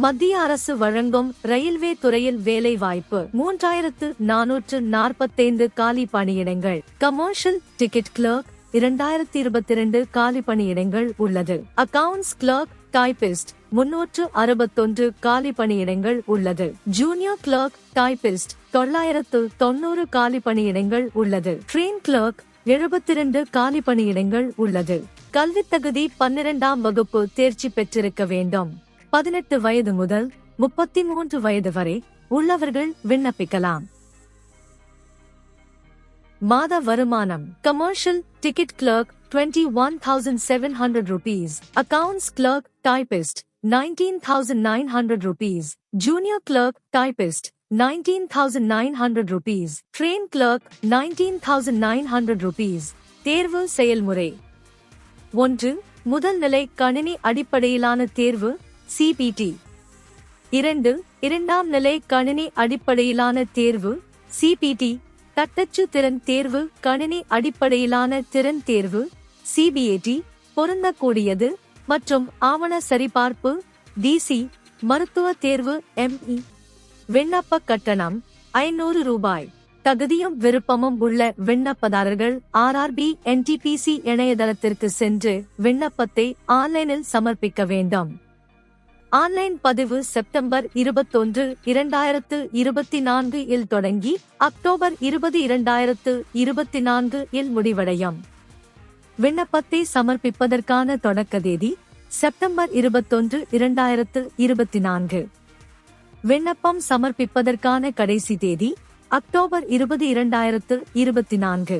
மத்திய அரசு வழங்கும் ரயில்வே துறையில் வேலை வாய்ப்பு 3445 காலி பணியிடங்கள். கமர்ஷியல் டிக்கெட் கிளர்க் 2022 காலி பணியிடங்கள் உள்ளது. அக்கவுண்ட்ஸ் கிளர்க் டைபிஸ்ட் 361 காலி பணியிடங்கள் உள்ளது. ஜூனியர் கிளர்க் டைபிஸ்ட் 990 காலி பணியிடங்கள் உள்ளது. ட்ரெயின் கிளர்க் 72 காலி பணியிடங்கள் உள்ளது. கல்வித் தகுதி 12ஆம் வகுப்பு தேர்ச்சி பெற்றிருக்க வேண்டும். 18 வயது முதல் 33 வயது வரை உள்ளவர்கள் விண்ணப்பிக்கலாம். மாத வருமானம்: commercial ticket clerk 21,700 rupees, accounts clerk typist 19,900 rupees, junior clerk typist 19,900 rupees, train clerk 19,900 rupees. தேர்வு செயல்முறை: 1. முதல் நிலை கணினி அடிப்படையிலான தேர்வு CPT. 2. இரண்டாம் நிலை கணினி அடிப்படையிலான தேர்வு CPT. தட்டச்சு திறன் தேர்வு கணினி அடிப்படையிலான திறன் தேர்வு CBAT. பொருந்தக்கூடியது மற்றும் ஆவண சரிபார்ப்பு DC. மருத்துவ தேர்வு ME. விண்ணப்ப கட்டணம் 500 ரூபாய். தகுதியும் விருப்பமும் உள்ள விண்ணப்பதாரர்கள் RRB NTPC இணையதளத்திற்கு சென்று விண்ணப்பத்தை ஆன்லைனில் சமர்ப்பிக்க வேண்டும். ஆன்லைன் பதிவு செப்டம்பர் 21, 2024 இல் தொடங்கி அக்டோபர் 20, 2024 இல் முடிவடையும். விண்ணப்பத்தை சமர்ப்பிப்பதற்கான தொடக்க தேதி செப்டம்பர் 21, 2024. விண்ணப்பம் சமர்ப்பிப்பதற்கான கடைசி தேதி அக்டோபர் 20, 2024.